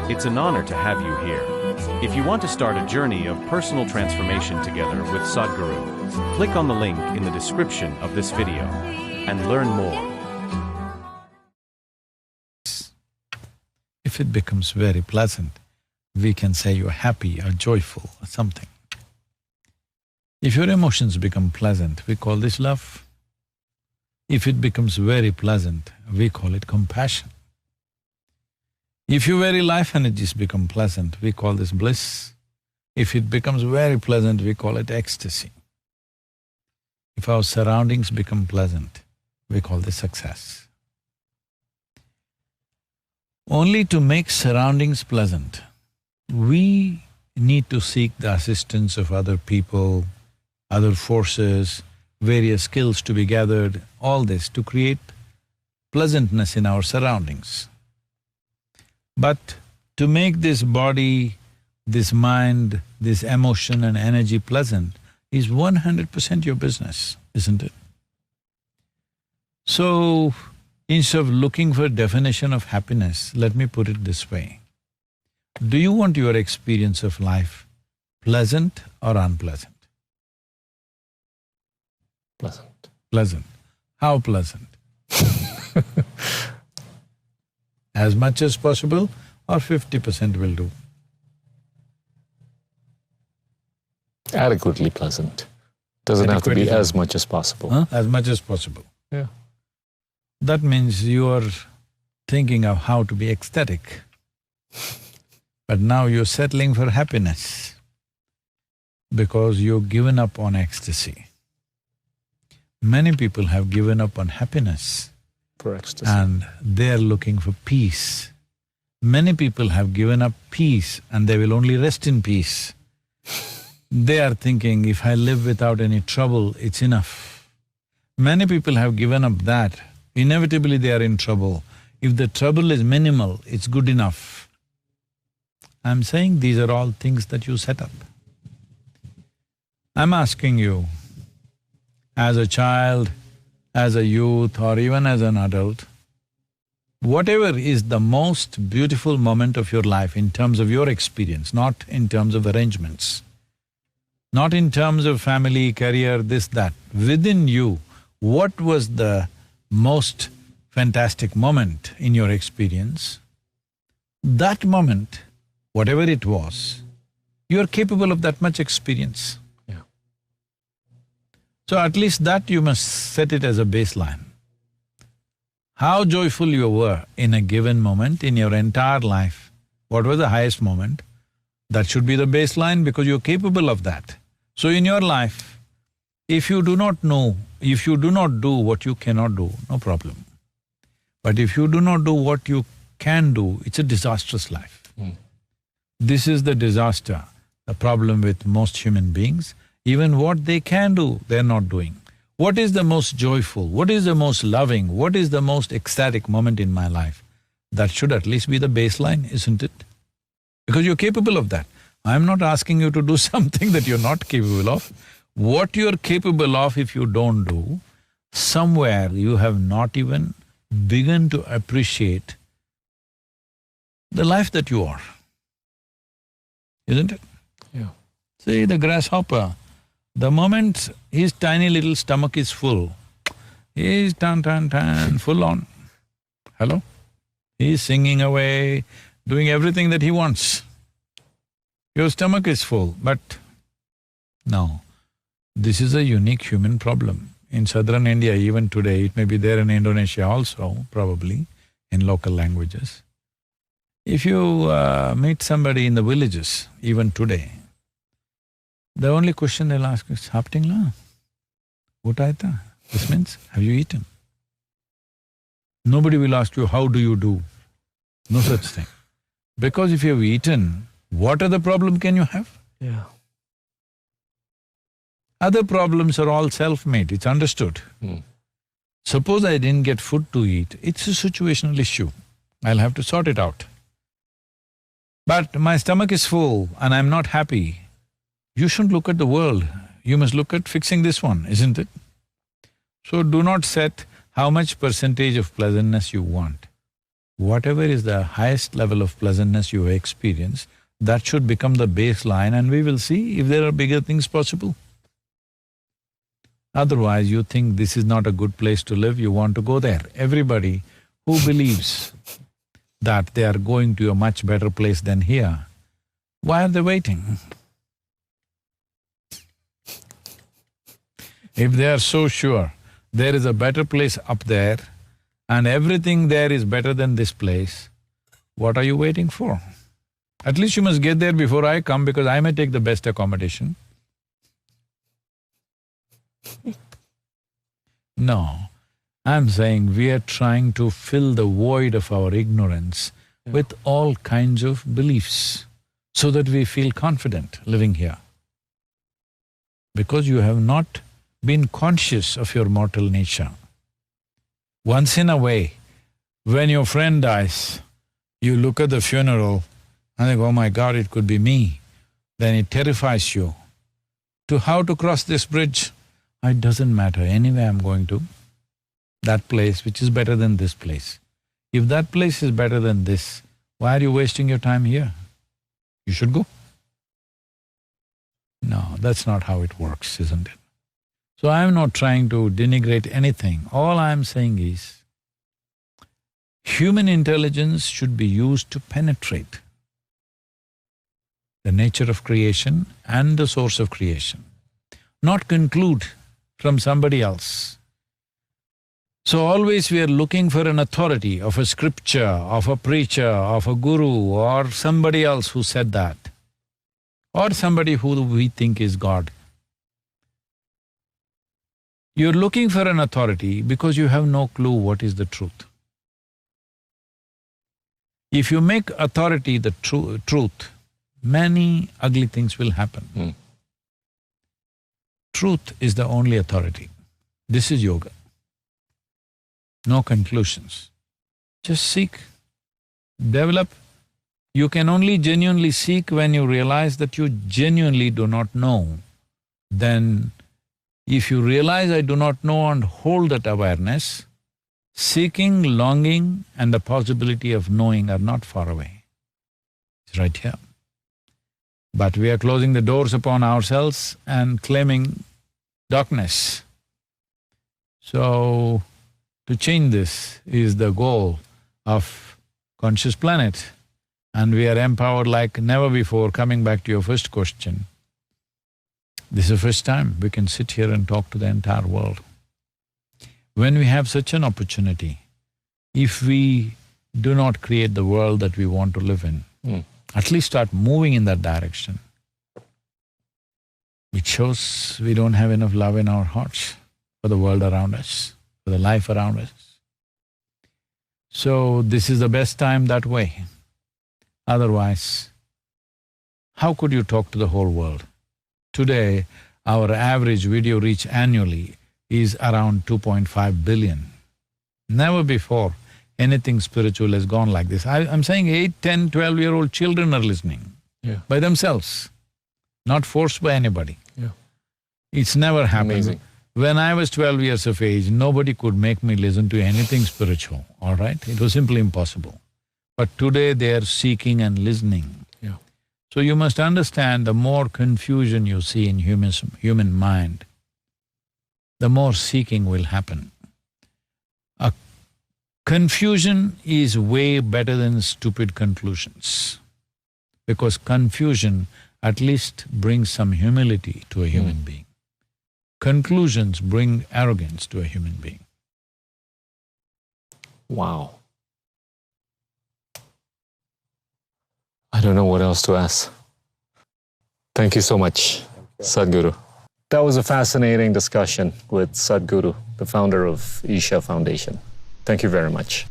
It's an honor to have you here. If you want to start a journey of personal transformation together with Sadhguru, click on the link in the description of this video and learn more. If it becomes very pleasant, we can say you're happy or joyful or something. If your emotions become pleasant, we call this love. If it becomes very pleasant, we call it compassion. If your very life energies become pleasant, we call this bliss. If it becomes very pleasant, we call it ecstasy. If our surroundings become pleasant, we call this success. Only to make surroundings pleasant, we need to seek the assistance of other people, other forces, various skills to be gathered, all this to create pleasantness in our surroundings. But to make this body, this mind, this emotion and energy pleasant is 100% your business, isn't it? So, instead of looking for a definition of happiness, let me put it this way. Do you want your experience of life pleasant or unpleasant? Pleasant. Pleasant. How pleasant? As much as possible or 50% will do? Adequately pleasant. Doesn't have to be as much as possible. Huh? As much as possible. Yeah. That means you are thinking of how to be ecstatic. But now you're settling for happiness because you've given up on ecstasy. Many people have given up on happiness For ecstasy. and they're looking for peace. Many people have given up peace and they will only rest in peace. They are thinking, if I live without any trouble, it's enough. Many people have given up that, inevitably they are in trouble. If the trouble is minimal, it's good enough. I'm saying these are all things that you set up. I'm asking you, as a child, as a youth or even as an adult, whatever is the most beautiful moment of your life in terms of your experience, not in terms of arrangements, not in terms of family, career, this, that, within you, what was the most fantastic moment in your experience? That moment, whatever it was, you're capable of that much experience. Yeah. So at least that you must set it as a baseline. How joyful you were in a given moment in your entire life, what was the highest moment? That should be the baseline because you're capable of that. So in your life, if you do not know, if you do not do what you cannot do, no problem. But if you do not do what you can do, it's a disastrous life. This is the disaster, the problem with most human beings. Even what they can do, they're not doing. What is the most joyful, what is the most loving, what is the most ecstatic moment in my life? That should at least be the baseline, isn't it? Because you're capable of that. I'm not asking you to do something that you're not capable of. What you're capable of, if you don't do, somewhere you have not even begun to appreciate the life that you are, isn't it? Yeah. See, the grasshopper, the moment his tiny little stomach is full, he's full on. Hello? He's singing away, doing everything that he wants. Your stomach is full, but no. This is a unique human problem. In southern India, even today, it may be there in Indonesia also, probably, in local languages. If you meet somebody in the villages, even today, the only question they'll ask is, "Haptingla? Utaita?" This means, have you eaten? Nobody will ask you, how do you do? No such thing. Because if you've eaten, what other problem can you have? Yeah. Other problems are all self-made, it's understood. Suppose I didn't get food to eat, it's a situational issue. I'll have to sort it out. But my stomach is full and I'm not happy. You shouldn't look at the world, you must look at fixing this one, isn't it? So do not set how much percentage of pleasantness you want. whatever is the highest level of pleasantness you experience, that should become the baseline and we will see if there are bigger things possible. Otherwise, you think this is not a good place to live, you want to go there. Everybody who believes that they are going to a much better place than here, why are they waiting? If they are so sure there is a better place up there and everything there is better than this place, what are you waiting for? At least you must get there before I come because I may take the best accommodation. No, I'm saying we are trying to fill the void of our ignorance with all kinds of beliefs so that we feel confident living here. Because you have not been conscious of your mortal nature. Once in a way, when your friend dies, you look at the funeral and think, oh my God, it could be me. Then it terrifies you. To how to cross this bridge? It doesn't matter, anyway I'm going to that place which is better than this place. If that place is better than this, why are you wasting your time here? You should go. No, that's not how it works, isn't it? So I'm not trying to denigrate anything. All I'm saying is, human intelligence should be used to penetrate the nature of creation and the source of creation, not conclude from somebody else. So always we are looking for an authority of a scripture, of a preacher, of a guru or somebody else who said that, or somebody who we think is God. You're looking for an authority because you have no clue what is the truth. If you make authority the truth, many ugly things will happen. Truth is the only authority. This is yoga. No conclusions. Just seek, develop. You can only genuinely seek when you realize that you genuinely do not know. Then, if you realize I do not know and hold that awareness, seeking, longing and the possibility of knowing are not far away. It's right here. But we are closing the doors upon ourselves and claiming darkness. So, to change this is the goal of Conscious Planet, and we are empowered like never before. Coming back to your first question, this is the first time we can sit here and talk to the entire world. When we have such an opportunity, if we do not create the world that we want to live in, at least start moving in that direction, it shows we don't have enough love in our hearts for the world around us, for the life around us. So this is the best time that way. Otherwise, how could you talk to the whole world? Today, our average video reach annually is around 2.5 billion. Never before anything spiritual has gone like this. I'm saying 8, 10, 12-year-old children are listening by themselves, not forced by anybody. It's never happened. Amazing. When I was 12 years of age, nobody could make me listen to anything spiritual, all right? It was simply impossible. But today they are seeking and listening. So you must understand, the more confusion you see in human mind, the more seeking will happen. Confusion is way better than stupid conclusions, because confusion at least brings some humility to a human being. Conclusions bring arrogance to a human being. Wow. I don't know what else to ask. Thank you so much, Sadhguru. That was a fascinating discussion with Sadhguru, the founder of Isha Foundation. Thank you very much.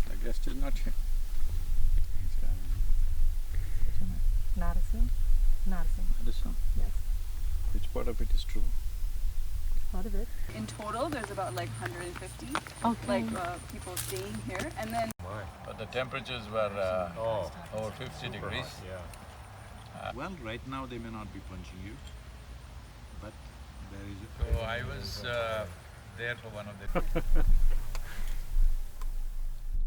The guest is not here. Madison? Madison. Yes. Which part of it is true? Part of it. In total, there's about like 150 people staying here, and then But the temperatures were over 50 degrees. Well, right now they may not be punching you, but there is a… So I was there for one of the…